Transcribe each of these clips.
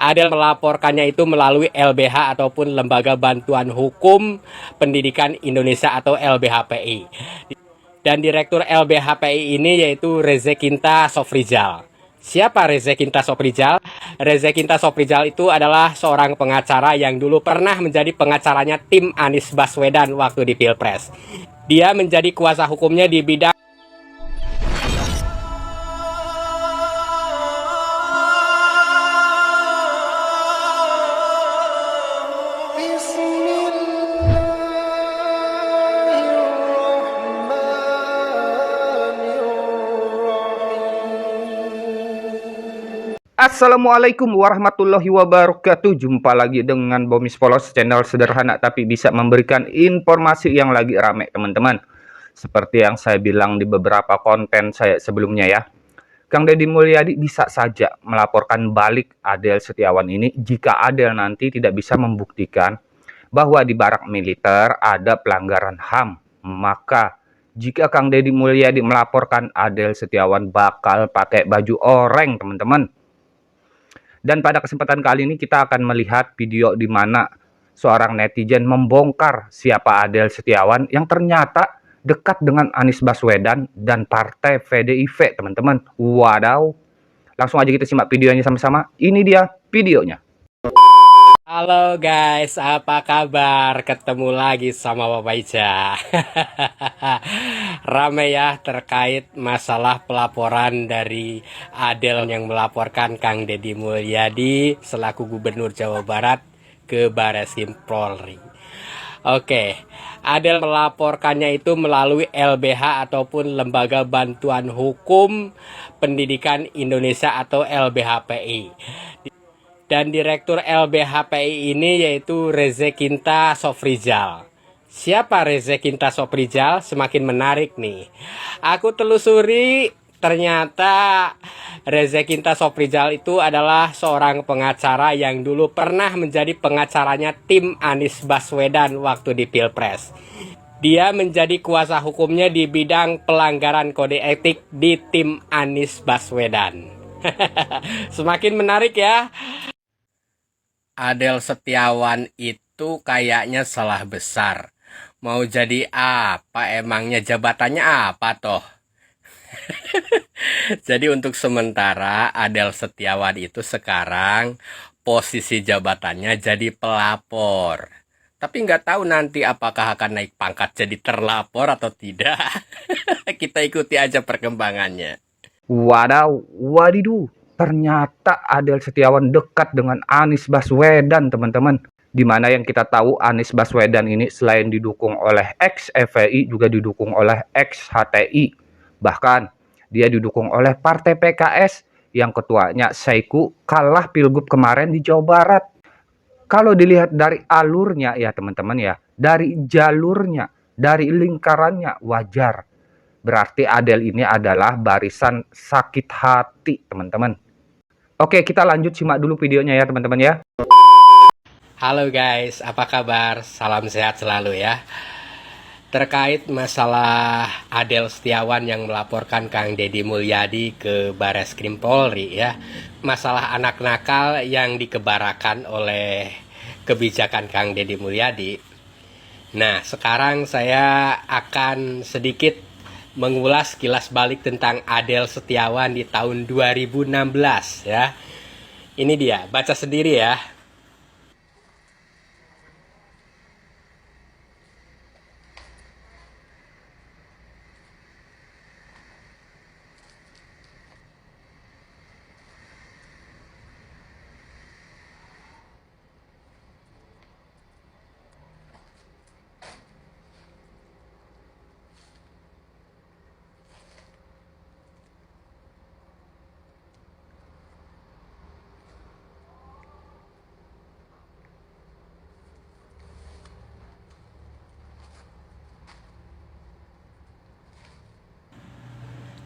Adel melaporkannya itu melalui LBH ataupun Lembaga Bantuan Hukum Pendidikan Indonesia atau LBHPI. Dan Direktur LBHPI ini yaitu Rezekinta Sofrijal. Siapa Rezekinta Sofrijal? Rezekinta Sofrijal itu adalah seorang pengacara yang dulu pernah menjadi pengacaranya tim Anies Baswedan waktu di Pilpres. Dia menjadi kuasa hukumnya di bidang Assalamualaikum warahmatullahi wabarakatuh. Jumpa lagi dengan Bomis Polos, channel sederhana tapi bisa memberikan informasi yang lagi rame, teman-teman. Seperti yang saya bilang di beberapa konten saya sebelumnya ya, Kang Deddy Mulyadi bisa saja melaporkan balik Adel Setiawan ini jika Adel nanti tidak bisa membuktikan bahwa di barak militer ada pelanggaran HAM. Maka jika Kang Deddy Mulyadi melaporkan, Adel Setiawan bakal pakai baju oranye, teman-teman. Dan pada kesempatan kali ini kita akan melihat video di mana seorang netizen membongkar siapa Adel Setiawan yang ternyata dekat dengan Anies Baswedan dan partai PDIP, teman-teman. Wadaw. Langsung aja kita simak videonya sama-sama. Ini dia videonya. Halo guys, apa kabar? Ketemu lagi sama Bapak Ica. Rame ya terkait masalah pelaporan dari Adel yang melaporkan Kang Deddy Mulyadi selaku Gubernur Jawa Barat ke Bareskrim Polri. Oke, Adel melaporkannya itu melalui LBH ataupun Lembaga Bantuan Hukum Pendidikan Indonesia atau LBHPI. Dan Direktur LBHPI ini yaitu Rezekinta Sofrijal. Siapa Rezekinta Sofrijal? Semakin menarik nih. Aku telusuri, ternyata Rezekinta Sofrijal itu adalah seorang pengacara yang dulu pernah menjadi pengacaranya tim Anies Baswedan waktu di Pilpres. Dia menjadi kuasa hukumnya di bidang pelanggaran kode etik di tim Anies Baswedan. Semakin menarik ya. Adel Setiawan itu kayaknya salah besar. Mau jadi apa emangnya, jabatannya apa toh? Jadi untuk sementara Adel Setiawan itu sekarang posisi jabatannya jadi pelapor. Tapi nggak tahu nanti apakah akan naik pangkat jadi terlapor atau tidak. Kita ikuti aja perkembangannya. Wadaw, wadiduh. Ternyata Adel Setiawan dekat dengan Anies Baswedan, teman-teman. Di mana yang kita tahu Anies Baswedan ini selain didukung oleh ex-FPI juga didukung oleh ex-HTI. Bahkan dia didukung oleh partai PKS yang ketuanya Saiku kalah pilgub kemarin di Jawa Barat. Kalau dilihat dari alurnya ya teman-teman ya, dari jalurnya, dari lingkarannya wajar. Berarti Adel ini adalah barisan sakit hati, teman-teman. Oke, kita lanjut simak dulu videonya ya teman-teman ya. Halo guys, apa kabar? Salam sehat selalu ya. Terkait masalah Adel Setiawan yang melaporkan Kang Deddy Mulyadi ke Bareskrim Polri ya. Masalah anak nakal yang dikebarakan oleh kebijakan Kang Deddy Mulyadi. Nah, sekarang saya akan sedikit mengulas kilas balik tentang Adel Setiawan di tahun 2016 ya. Ini dia, baca sendiri ya.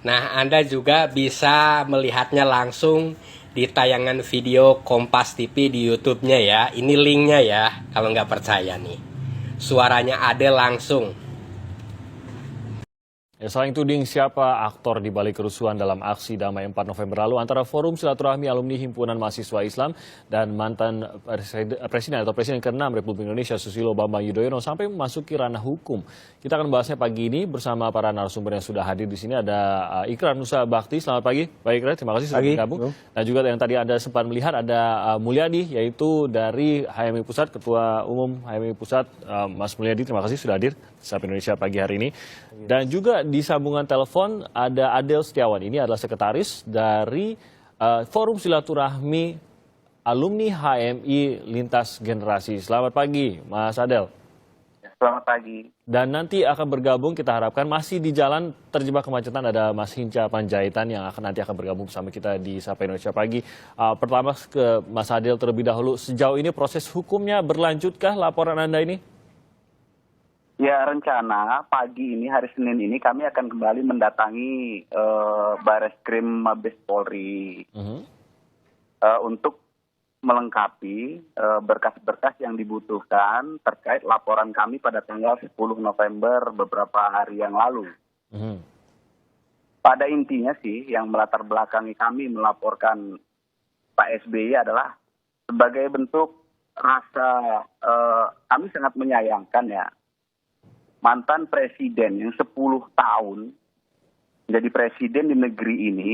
Nah, Anda juga bisa melihatnya langsung di tayangan video Kompas TV di YouTube-nya ya. Ini linknya ya, kalau nggak percaya nih. Suaranya Adel langsung. Ya, saling tuding siapa aktor di balik kerusuhan dalam aksi damai 4 November lalu antara Forum Silaturahmi Alumni Himpunan Mahasiswa Islam dan mantan Presiden ke-6 Republik Indonesia Susilo Bambang Yudhoyono sampai memasuki ranah hukum. Kita akan membahasnya pagi ini bersama para narasumber yang sudah hadir di sini. Ada Ikrar Nusa Bakti. Selamat pagi, Pak Ikrar. Terima kasih sudah bergabung. Dan juga yang tadi Anda sempat melihat ada Mulyadi, yaitu dari HMI Pusat, Ketua Umum HMI Pusat, Mas Mulyadi. Terima kasih sudah hadir di Sapa Indonesia pagi hari ini. Dan juga di sambungan telepon ada Adel Setiawan. Ini adalah sekretaris dari Forum Silaturahmi Alumni HMI Lintas Generasi. Selamat pagi, Mas Adel. Selamat pagi. Dan nanti akan bergabung, kita harapkan masih di jalan terjebak kemacetan, ada Mas Hinca Panjaitan yang nanti akan bergabung bersama kita di Sapa Indonesia Pagi. Pertama ke Mas Adel terlebih dahulu. Sejauh ini proses hukumnya berlanjutkah laporan Anda ini? Ya, rencana pagi ini, hari Senin ini, kami akan kembali mendatangi Bareskrim Mabes Polri untuk melengkapi berkas-berkas yang dibutuhkan terkait laporan kami pada tanggal 10 November beberapa hari yang lalu. Pada intinya sih, yang melatar belakangi kami melaporkan Pak SBY adalah sebagai bentuk rasa kami sangat menyayangkan ya, mantan presiden yang 10 tahun menjadi presiden di negeri ini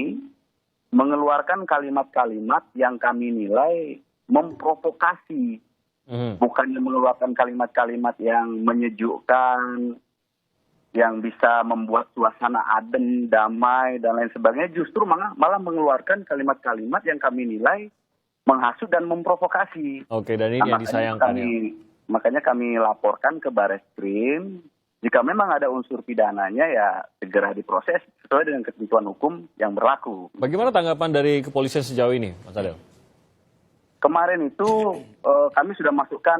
mengeluarkan kalimat-kalimat yang kami nilai memprovokasi. Bukannya mengeluarkan kalimat-kalimat yang menyejukkan, yang bisa membuat suasana adem, damai, dan lain sebagainya. Justru malah mengeluarkan kalimat-kalimat yang kami nilai menghasut dan memprovokasi. Oke, dan ini yang disayangkan Makanya kami laporkan ke Bareskrim. Jika memang ada unsur pidananya, ya segera diproses sesuai dengan ketentuan hukum yang berlaku. Bagaimana tanggapan dari kepolisian sejauh ini, Mas Adel? Kemarin itu kami sudah masukkan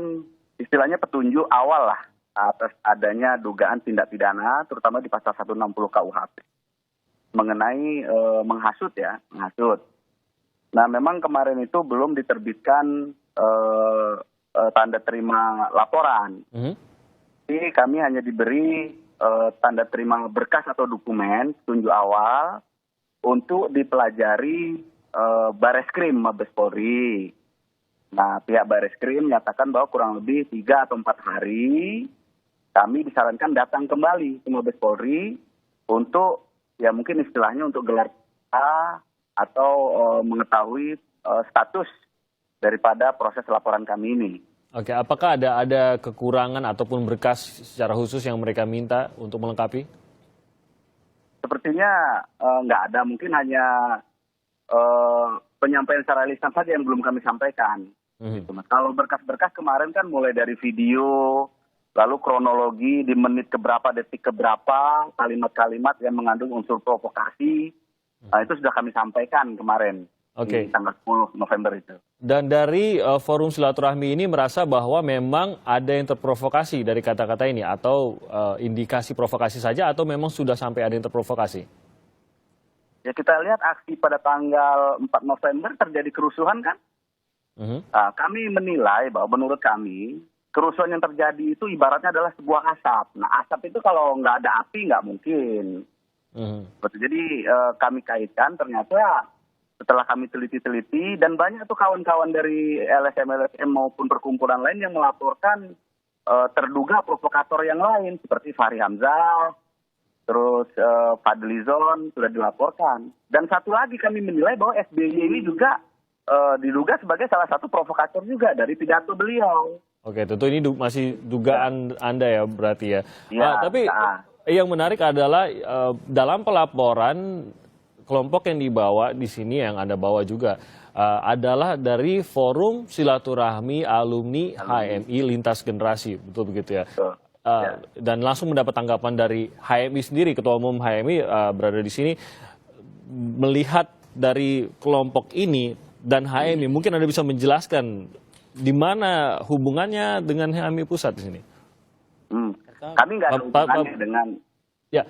istilahnya petunjuk awal lah atas adanya dugaan tindak pidana, terutama di pasal 160 KUHP mengenai menghasut ya, menghasut. Nah, memang kemarin itu belum diterbitkan tanda terima laporan. Jadi kami hanya diberi tanda terima berkas atau dokumen petunjuk awal untuk dipelajari Bareskrim Mabes Polri. Nah, pihak Bareskrim menyatakan bahwa kurang lebih 3 atau 4 hari kami disarankan datang kembali ke Mabes Polri untuk ya mungkin istilahnya untuk gelar atau mengetahui status daripada proses laporan kami ini. Oke, apakah ada kekurangan ataupun berkas secara khusus yang mereka minta untuk melengkapi? Sepertinya nggak ada, mungkin hanya penyampaian secara lisan saja yang belum kami sampaikan. Gitu, Mas. Kalau berkas-berkas kemarin kan mulai dari video, lalu kronologi di menit keberapa, detik keberapa, kalimat-kalimat yang mengandung unsur provokasi, itu sudah kami sampaikan kemarin. Di tanggal 10 November itu. Dan dari Forum Silaturahmi ini merasa bahwa memang ada yang terprovokasi dari kata-kata ini, atau indikasi provokasi saja, atau memang sudah sampai ada yang terprovokasi? Ya, kita lihat aksi pada tanggal 4 November terjadi kerusuhan kan? Kami menilai bahwa menurut kami kerusuhan yang terjadi itu ibaratnya adalah sebuah asap. Nah, asap itu kalau nggak ada api nggak mungkin. Jadi kami kaitkan ternyata setelah kami teliti-teliti, dan banyak tuh kawan-kawan dari LSM maupun perkumpulan lain yang melaporkan terduga provokator yang lain, seperti Fahri Hamzah, terus Fadlizon sudah dilaporkan. Dan satu lagi kami menilai bahwa SBY ini juga diduga sebagai salah satu provokator juga dari pidato beliau. Oke, tentu ini masih dugaan Anda ya berarti ya. Tapi yang menarik adalah dalam pelaporan kelompok yang dibawa di sini, yang Anda bawa juga adalah dari Forum Silaturahmi Alumni HMI Lintas Generasi, betul begitu ya? Dan langsung mendapat tanggapan dari HMI sendiri, Ketua Umum HMI berada di sini. Melihat dari kelompok ini dan HMI, mungkin Anda bisa menjelaskan di mana hubungannya dengan HMI Pusat di sini? Kami nggak ada hubungannya dengan... Ya,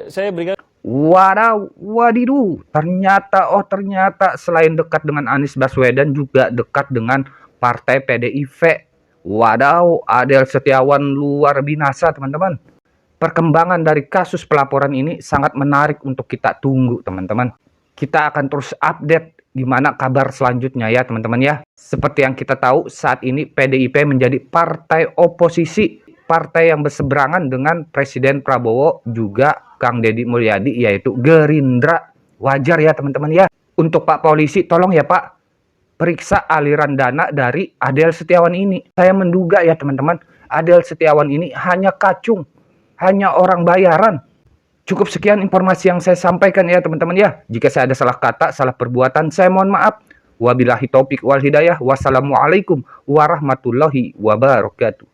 saya berikan... Wadidu, ternyata selain dekat dengan Anies Baswedan juga dekat dengan partai PDIP. Adel Setiawan luar binasa, teman-teman. perkembangan dari kasus pelaporan ini sangat menarik untuk kita tunggu, teman-teman. Kita akan terus update gimana kabar selanjutnya ya, teman-teman ya. Seperti yang kita tahu, saat ini PDIP menjadi partai oposisi, partai yang berseberangan dengan Presiden Prabowo juga Kang Deddy Mulyadi, yaitu Gerindra. Wajar ya, teman-teman ya. Untuk Pak Polisi, tolong ya Pak, periksa aliran dana dari Adel Setiawan ini. Saya menduga ya, teman-teman, Adel Setiawan ini hanya kacung, hanya orang bayaran. Cukup sekian informasi yang saya sampaikan ya, teman-teman ya. Jika saya ada salah kata, salah perbuatan, saya mohon maaf. Wabillahi taufik wal hidayah. Wassalamualaikum warahmatullahi wabarakatuh.